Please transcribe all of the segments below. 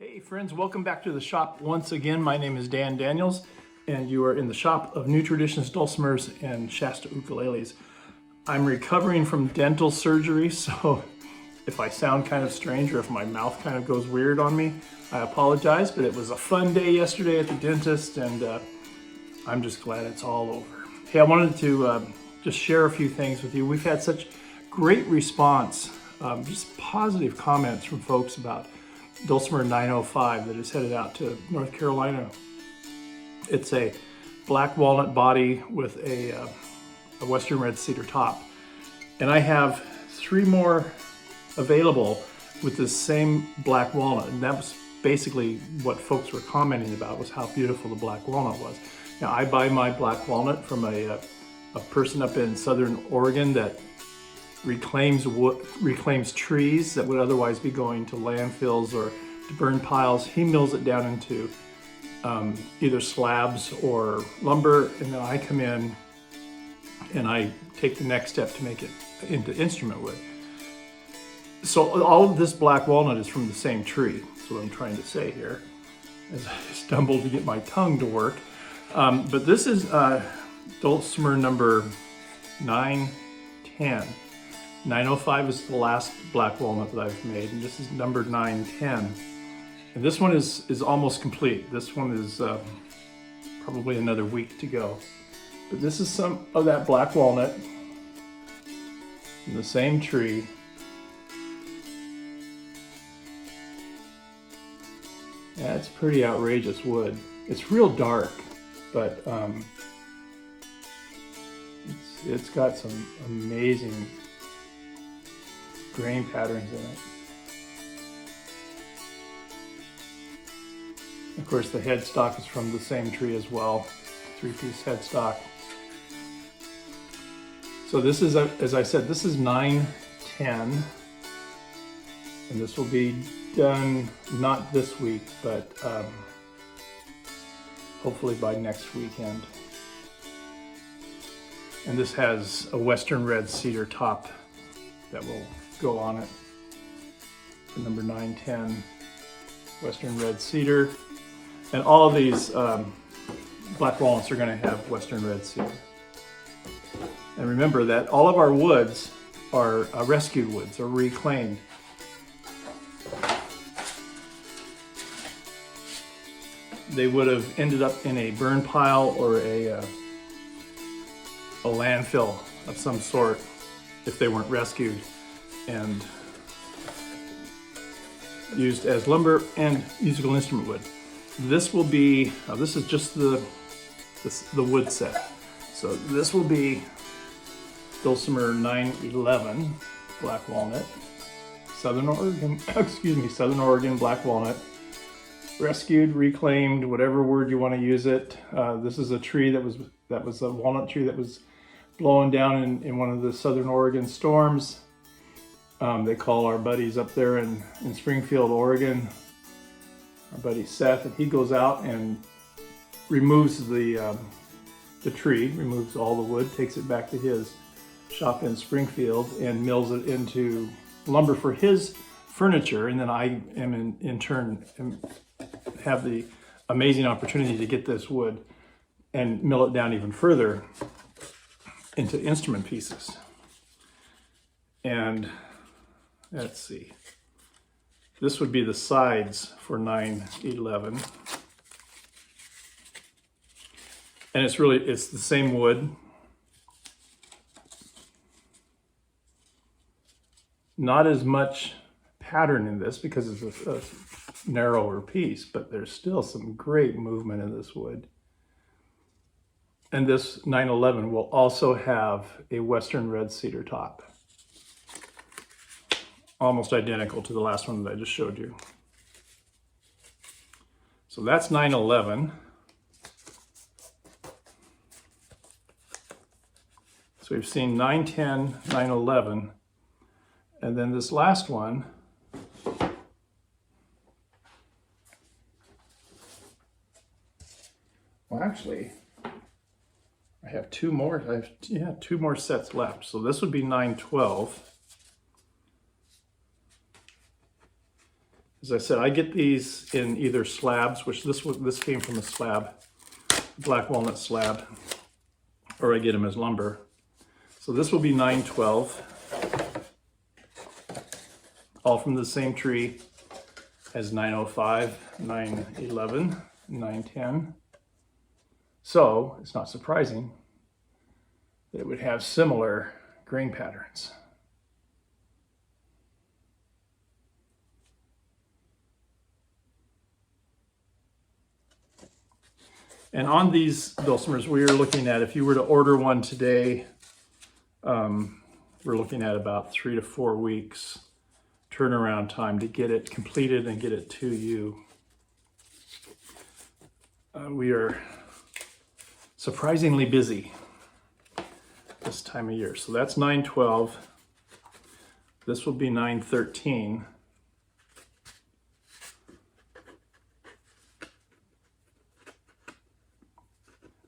Hey friends, welcome back to the shop once again. My name is Dan Daniels and you are in the shop of New Traditions Dulcimers and Shasta ukuleles. I'm recovering from dental surgery, so if I sound kind of strange or if my mouth kind of goes weird on me, I apologize, but it was a fun day yesterday at the dentist and I'm just glad it's all over. Hey, I wanted to just share a few things with you. We've had such great response, just positive comments from folks about Dulcimer 905 that is headed out to North Carolina. It's a black walnut body with a western red cedar top. And I have 3 more available with this same black walnut. And that was basically what folks were commenting about, was how beautiful the black walnut was. Now I buy my black walnut from a person up in Southern Oregon that reclaims trees that would otherwise be going to landfills or to burn piles. He mills it down into either slabs or lumber, and then I come in and I take the next step to make it into instrument wood. So all of this black walnut is from the same tree. That's what I'm trying to say here as I stumble to get my tongue to work. But this is Dulcimer number 910. 905 is the last black walnut that I've made, and this is number 910. And this one is almost complete. This one is probably another week to go. But this is some of that black walnut in the same tree. Yeah, it's pretty outrageous wood. It's real dark, but it's got some amazing grain patterns in it. Of course, the headstock is from the same tree as well, 3-piece headstock. So this is, as I said, this is 910, and this will be done not this week, but hopefully by next weekend. And this has a western red cedar top that will go on it. The number 910 western red cedar, and all of these black walnuts are going to have western red cedar. And remember that all of our woods are rescued woods or reclaimed. They would have ended up in a burn pile or a landfill of some sort if they weren't rescued and used as lumber and musical instrument wood. This will be, this is just the wood set. So this will be Dulcimer 911 black walnut, Southern Oregon, Southern Oregon black walnut, rescued, reclaimed, whatever word you want to use it. This is a tree that was a walnut tree that was blowing down in one of the Southern Oregon storms. They call our buddies up there in Springfield, Oregon, our buddy Seth, and he goes out and removes the tree, removes all the wood, takes it back to his shop in Springfield and mills it into lumber for his furniture. And then I am in turn have the amazing opportunity to get this wood and mill it down even further into instrument pieces. And let's see, this would be the sides for 911. And it's the same wood. Not as much pattern in this because it's a narrower piece, but there's still some great movement in this wood. And this 911 will also have a western red cedar top. Almost identical to the last one that I just showed you. So that's 911. So we've seen 910, 911, and then this last one actually, I have 2 more. I have 2 more sets left. So this would be 912. As I said, I get these in either slabs, which this came from a slab, black walnut slab, or I get them as lumber. So this will be 912, all from the same tree as 905, 911, 910. So it's not surprising that it would have similar grain patterns. And on these dulcimers, we are looking at, if you were to order one today, we're looking at about 3 to 4 weeks turnaround time to get it completed and get it to you. We are surprisingly busy this time of year. So that's 912. This will be 913.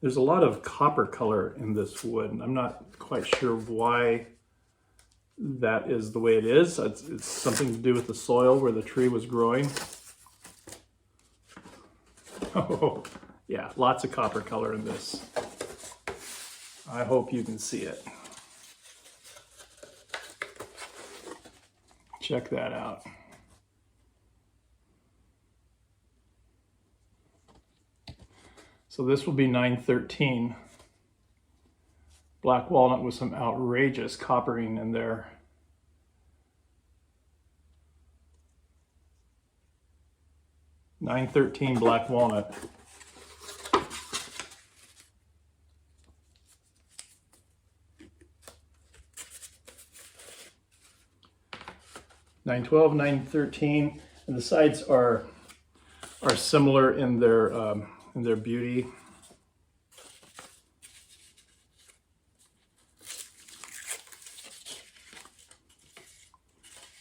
There's a lot of copper color in this wood, and I'm not quite sure why that is the way it is. It's something to do with the soil where the tree was growing. Oh, yeah, lots of copper color in this. I hope you can see it. Check that out. So this will be 913. Black walnut with some outrageous coppering in there. $913 black walnut. $912, $913, and the sides are similar in their beauty.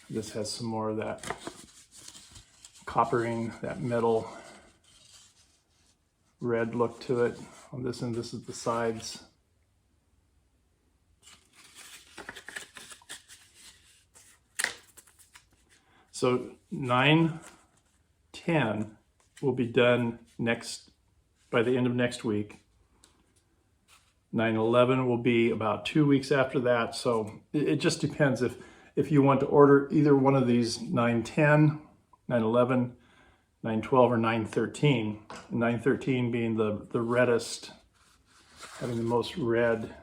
This has some more of that coppering, that metal red look to it on this, and this is the sides. So 910 will be done by the end of next week. 911 will be about 2 weeks after that. So it just depends if you want to order either one of these 910, 911, 912, or 913. 913 being the reddest, having the most red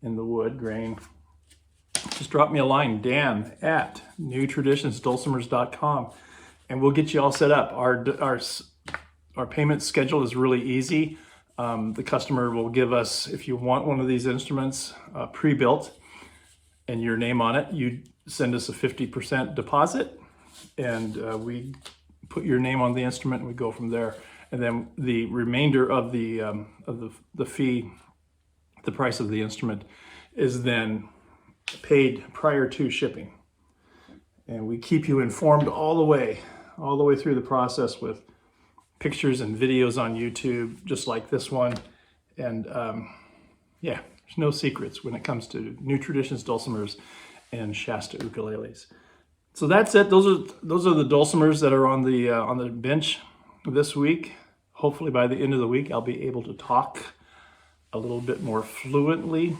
in the wood grain. Just drop me a line, Dan@newtraditionsdulcimers.com, and we'll get you all set up. Our payment schedule is really easy. The customer will give us, if you want one of these instruments pre-built and your name on it, you send us a 50% deposit, and we put your name on the instrument and we go from there. And then the remainder of the fee, the price of the instrument, is then paid prior to shipping. And we keep you informed all the way through the process with pictures and videos on YouTube, just like this one. And yeah, there's no secrets when it comes to New Traditions dulcimers and Shasta ukuleles. So that's it. Those are the dulcimers that are on the bench this week. Hopefully by the end of the week, I'll be able to talk a little bit more fluently.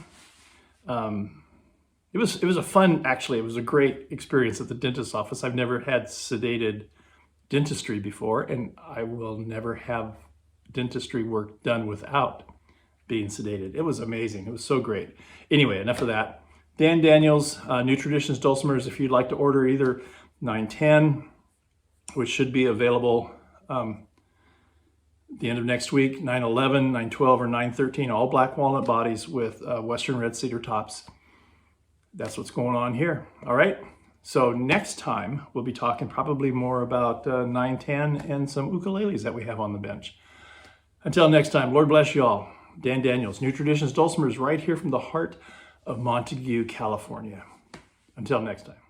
It was a fun, actually, it was a great experience at the dentist's office. I've never had sedated dentistry before, and I will never have dentistry work done without being sedated. It was amazing. It was so great. Anyway, enough of that. Dan Daniels, New Traditions dulcimers. If you'd like to order either 910, which should be available at the end of next week, 911, 912, or 913, all black walnut bodies with Western red cedar tops. That's what's going on here. All right. So next time we'll be talking probably more about 910 and some ukuleles that we have on the bench. Until next time, Lord bless you all. Dan Daniels, New Traditions dulcimers, right here from the heart of Montague, California. Until next time.